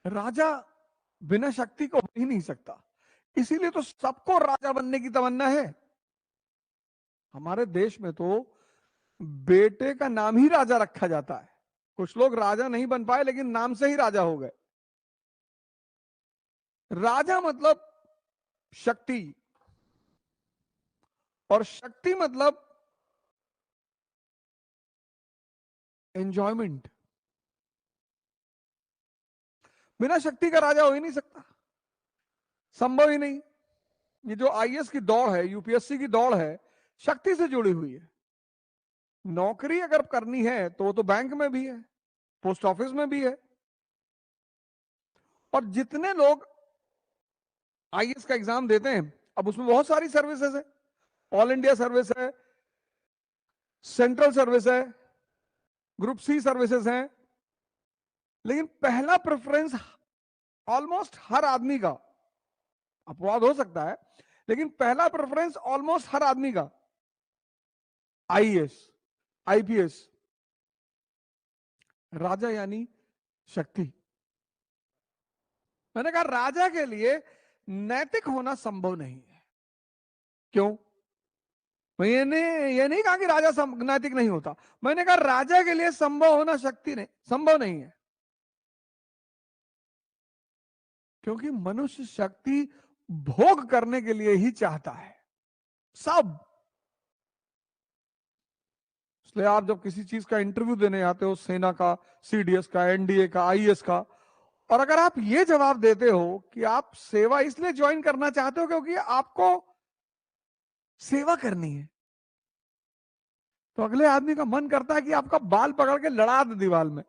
राजा बिना शक्ति को हो ही नहीं सकता, इसीलिए तो सबको राजा बनने की तमन्ना है। हमारे देश में तो बेटे का नाम ही राजा रखा जाता है। कुछ लोग राजा नहीं बन पाए लेकिन नाम से ही राजा हो गए। राजा मतलब शक्ति, और शक्ति मतलब एंजॉयमेंट। बिना शक्ति का राजा हो ही नहीं सकता, संभव ही नहीं। ये जो आईएएस की दौड़ है, यूपीएससी की दौड़ है, शक्ति से जुड़ी हुई है। नौकरी अगर करनी है तो वो तो बैंक में भी है, पोस्ट ऑफिस में भी है। और जितने लोग आईएएस का एग्जाम देते हैं, अब उसमें बहुत सारी सर्विसेज है, ऑल इंडिया सर्विस है, सेंट्रल सर्विस है, ग्रुप सी सर्विसेज हैं, लेकिन पहला प्रेफरेंस ऑलमोस्ट हर आदमी का, अपवाद हो सकता है, लेकिन पहला प्रेफरेंस ऑलमोस्ट हर आदमी का आईएएस, आईपीएस। राजा यानी शक्ति। मैंने कहा राजा के लिए नैतिक होना संभव नहीं है। क्यों? मैंने ये नहीं कहा कि राजा नैतिक नहीं होता, मैंने कहा राजा के लिए संभव होना शक्ति नहीं, संभव नहीं है। क्योंकि मनुष्य शक्ति भोग करने के लिए ही चाहता है, सब। इसलिए आप जब किसी चीज का इंटरव्यू देने आते हो, सेना का, सीडीएस का, एनडीए का, आईएएस का, और अगर आप ये जवाब देते हो कि आप सेवा इसलिए ज्वाइन करना चाहते हो क्योंकि आपको सेवा करनी है, तो अगले आदमी का मन करता है कि आपका बाल पकड़ के लड़ा दे दीवार में।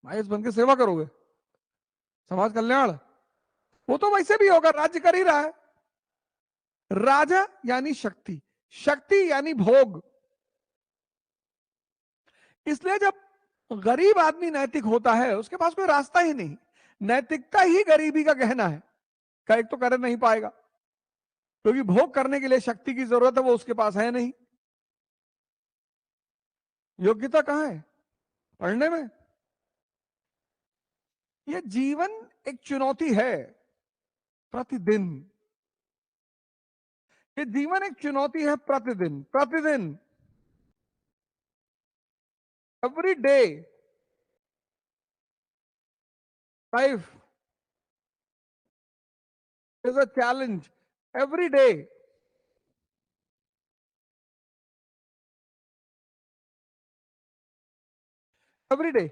आईएएस बन के सेवा करोगे, समाज कल्याण, वो तो वैसे भी होगा, राज्य कर ही रहा है। राजा यानी शक्ति, शक्ति यानी भोग। इसलिए जब गरीब आदमी नैतिक होता है, उसके पास कोई रास्ता ही नहीं। नैतिकता ही गरीबी का गहना है, का एक तो कर नहीं पाएगा क्योंकि भोग करने के लिए शक्ति की जरूरत है, वो उसके पास है नहीं। योग्यता कहां है? पढ़ने में। ये जीवन एक चुनौती है, प्रतिदिन। ये जीवन एक चुनौती है, प्रतिदिन प्रतिदिन, every day life is a challenge, every day. Every day.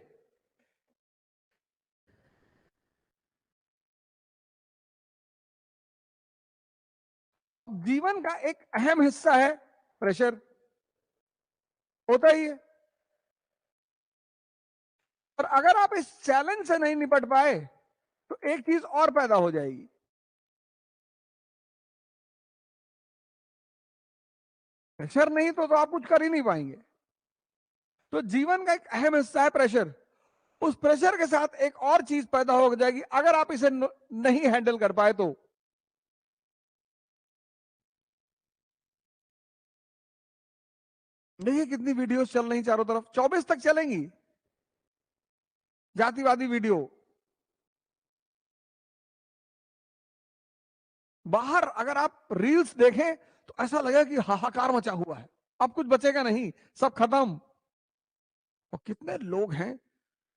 जीवन का एक अहम हिस्सा है प्रेशर, होता ही है। और अगर आप इस चैलेंज से नहीं निपट पाए तो एक चीज और पैदा हो जाएगी। प्रेशर नहीं तो आप कुछ कर ही नहीं पाएंगे। तो जीवन का एक अहम हिस्सा है प्रेशर। उस प्रेशर के साथ एक और चीज पैदा हो जाएगी अगर आप इसे नहीं हैंडल कर पाए तो। देखिए कितनी वीडियोस चल रही चारों तरफ, 24 तक चलेंगी, जातिवादी वीडियो। बाहर अगर आप रील्स देखें तो ऐसा लगेगा कि हाहाकार मचा हुआ है, अब कुछ बचेगा नहीं, सब खत्म। और कितने लोग हैं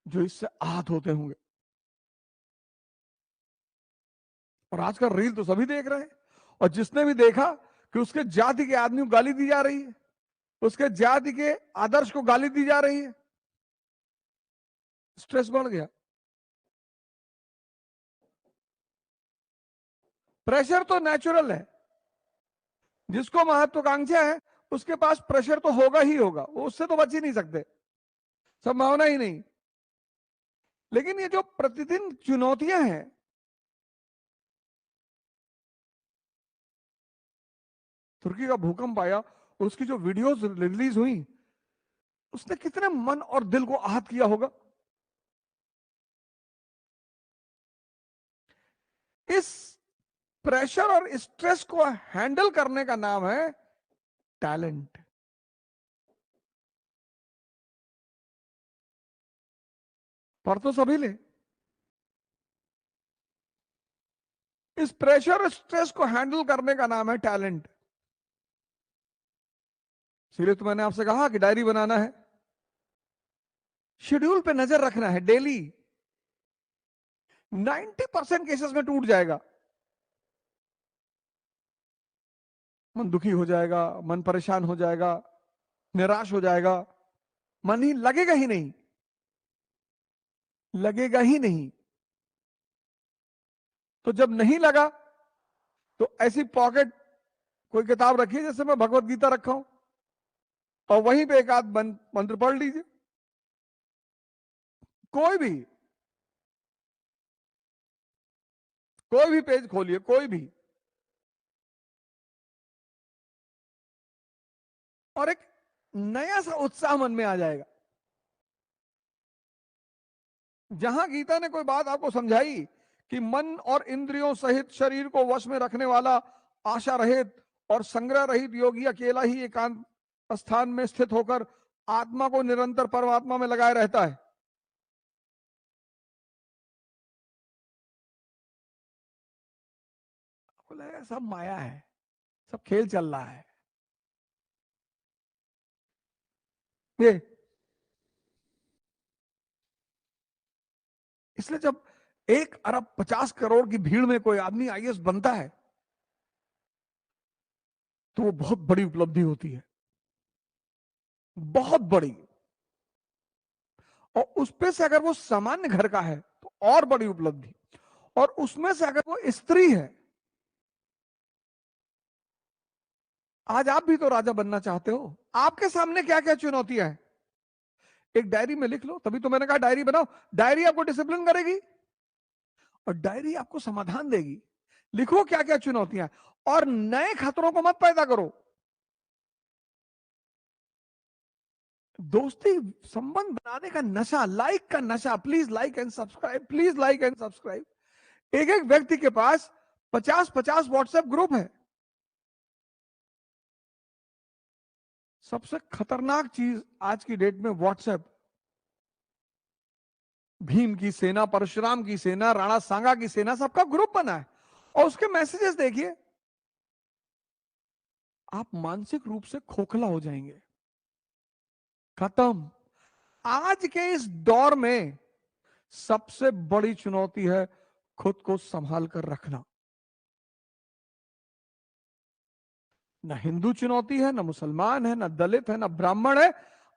जो इससे आहत होते होंगे। और आजकल रील तो सभी देख रहे हैं, और जिसने भी देखा कि उसके जाति के आदमी को गाली दी जा रही है, उसके जाति के आदर्श को गाली दी जा रही है, स्ट्रेस बढ़ गया। प्रेशर तो नेचुरल है, जिसको महत्वाकांक्षा है उसके पास प्रेशर तो होगा ही होगा, वो उससे तो बच ही नहीं सकते, संभावना ही नहीं। लेकिन ये जो प्रतिदिन चुनौतियां हैं, तुर्की का भूकंप आया, उसकी जो वीडियोस रिलीज हुई, उसने कितने मन और दिल को आहत किया होगा। इस प्रेशर और स्ट्रेस को हैंडल करने का नाम है टैलेंट। पर तो सभी ले। इस प्रेशर और स्ट्रेस को हैंडल करने का नाम है टैलेंट। इसलिए तो मैंने आपसे कहा कि डायरी बनाना है, शेड्यूल पे नजर रखना है डेली। 90% केसेस में टूट जाएगा, मन दुखी हो जाएगा, मन परेशान हो जाएगा, निराश हो जाएगा, मन ही लगेगा ही नहीं, लगेगा ही नहीं। तो जब नहीं लगा तो ऐसी पॉकेट कोई किताब रखिए जैसे मैं भगवत गीता रखा हूं, और वहीं पे एक आध मंत्र पढ़ लीजिए, कोई भी, कोई भी पेज खोलिए, कोई भी, और एक नया सा उत्साह मन में आ जाएगा। जहां गीता ने कोई बात आपको समझाई कि मन और इंद्रियों सहित शरीर को वश में रखने वाला आशा रहित और संग्रह रहित योगी अकेला ही एकांत स्थान में स्थित होकर आत्मा को निरंतर परमात्मा में लगाए रहता है। बोला सब माया है, सब खेल चल रहा है ये। इसलिए जब 1 अरब 50 करोड़ की भीड़ में कोई आदमी आईएएस बनता है तो वो बहुत बड़ी उपलब्धि होती है, बहुत बड़ी। और उसपे से अगर वो सामान्य घर का है तो और बड़ी उपलब्धि, और उसमें से अगर वो स्त्री है। आज आप भी तो राजा बनना चाहते हो, आपके सामने क्या क्या चुनौतियां हैं, एक डायरी में लिख लो। तभी तो मैंने कहा डायरी बनाओ। डायरी आपको डिसिप्लिन करेगी और डायरी आपको समाधान देगी। लिखो क्या क्या चुनौतियां, और नए खतरों को मत पैदा करो। दोस्ती संबंध बनाने का नशा, लाइक का नशा, please like and subscribe, please like and subscribe. एक एक व्यक्ति के पास 50-50 व्हाट्सएप ग्रुप है। सबसे खतरनाक चीज आज की डेट में व्हाट्सएप। भीम की सेना, परशुराम की सेना, राणा सांगा की सेना, सबका ग्रुप बना है, और उसके मैसेजेस देखिए, आप मानसिक रूप से खोखला हो जाएंगे। खत्म। आज के इस दौर में सबसे बड़ी चुनौती है खुद को संभाल कर रखना। ना हिंदू चुनौती है, ना मुसलमान है, ना दलित है, ना ब्राह्मण है।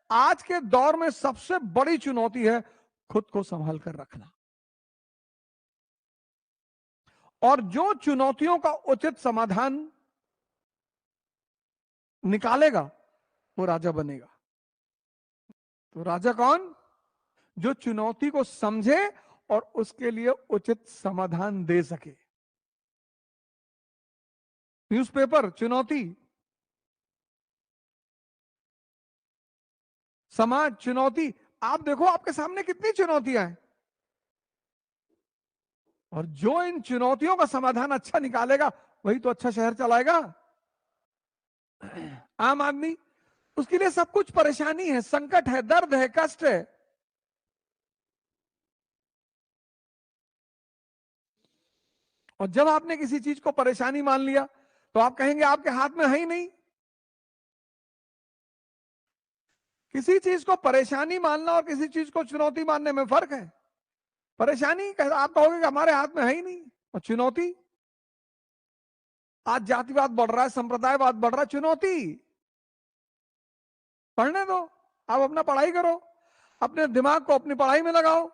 आज के दौर में सबसे बड़ी चुनौती है खुद को संभाल कर रखना। और जो चुनौतियों का उचित समाधान निकालेगा वो राजा बनेगा। तो राजा कौन? जो चुनौती को समझे और उसके लिए उचित समाधान दे सके। न्यूज़पेपर चुनौती, समाज चुनौती। आप देखो आपके सामने कितनी चुनौतियां हैं, और जो इन चुनौतियों का समाधान अच्छा निकालेगा वही तो अच्छा शहर चलाएगा। आम आदमी, उसके लिए सब कुछ परेशानी है, संकट है, दर्द है, कष्ट है। और जब आपने किसी चीज को परेशानी मान लिया तो आप कहेंगे आपके हाथ में है ही नहीं। किसी चीज को परेशानी मानना और किसी चीज को चुनौती मानने में फर्क है। परेशानी आप कहोगे कि हमारे हाथ में है ही नहीं, और चुनौती, आज जातिवाद बढ़ रहा है, संप्रदायवाद बढ़ रहा है, चुनौती। पढ़ने दो, आप अपना पढ़ाई करो, अपने दिमाग को अपनी पढ़ाई में लगाओ।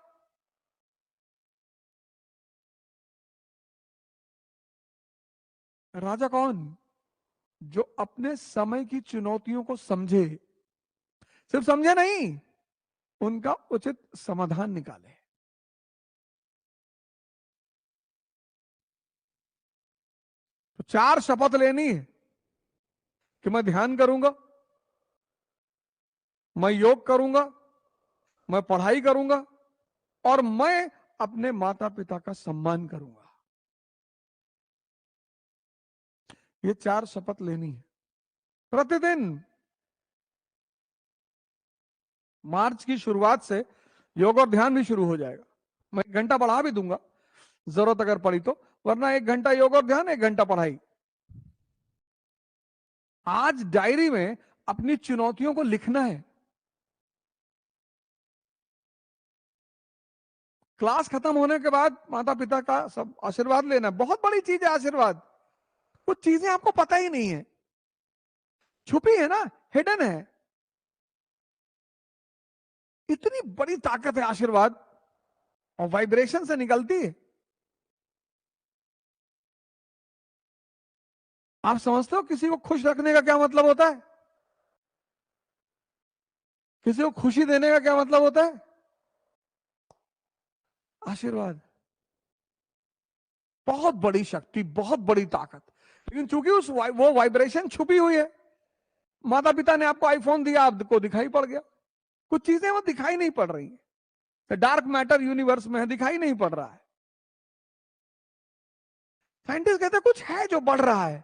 राजा कौन? जो अपने समय की चुनौतियों को समझे, सिर्फ समझे नहीं, उनका उचित समाधान निकाले। तो 4 शपथ लेनी है कि मैं ध्यान करूंगा, मैं योग करूंगा, मैं पढ़ाई करूंगा, और मैं अपने माता पिता का सम्मान करूंगा। ये 4 शपथ लेनी है प्रतिदिन। मार्च की शुरुआत से योग और ध्यान भी शुरू हो जाएगा। मैं 1 घंटा बढ़ा भी दूंगा जरूरत अगर पड़ी तो, वरना 1 घंटा योग और ध्यान, 1 घंटा पढ़ाई। आज डायरी में अपनी चुनौतियों को लिखना है। क्लास खत्म होने के बाद माता पिता का सब आशीर्वाद लेना, बहुत बड़ी चीज है आशीर्वाद। कुछ चीजें आपको पता ही नहीं है, छुपी है ना, हिडन है। इतनी बड़ी ताकत है आशीर्वाद, और वाइब्रेशन से निकलती है। आप समझते हो किसी को खुश रखने का क्या मतलब होता है? किसी को खुशी देने का क्या मतलब होता है? आशीर्वाद। बहुत बड़ी शक्ति, बहुत बड़ी ताकत। लेकिन चूंकि वो वाइब्रेशन छुपी हुई है, माता पिता ने आपको आईफोन दिया, आपको दिखाई पड़ गया। कुछ चीजें वो दिखाई नहीं पड़ रही है, डार्क मैटर यूनिवर्स में है, दिखाई नहीं पड़ रहा है। साइंटिस्ट कहते हैं कुछ है जो बढ़ रहा है,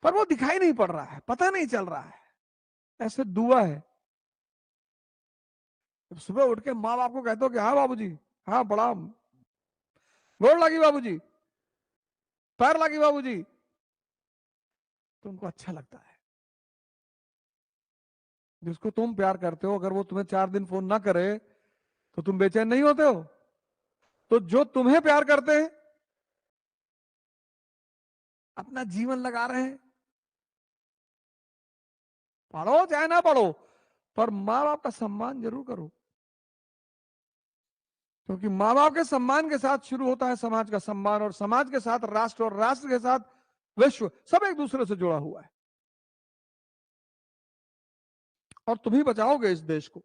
पर वो दिखाई नहीं पड़ रहा है, पता नहीं चल रहा है। ऐसे दुआ है। जब सुबह उठ के माँ बाप को कहते हो कि हाँ बाबूजी, हाँ प्रणाम, गोड़ लगी बाबूजी, पैर लगी बाबूजी, तो उनको अच्छा लगता है। जिसको तुम प्यार करते हो, अगर वो तुम्हें 4 दिन फोन ना करे तो तुम बेचैन नहीं होते हो? तो जो तुम्हें प्यार करते हैं, अपना जीवन लगा रहे हैं, पढ़ो चाहे ना पढ़ो, पर माँ बाप का सम्मान जरूर करो। क्योंकि माँ बाप के सम्मान के साथ शुरू होता है समाज का सम्मान, और समाज के साथ राष्ट्र, और राष्ट्र के साथ विश्व, सब एक दूसरे से जुड़ा हुआ है। और तुम ही बचाओगे इस देश को।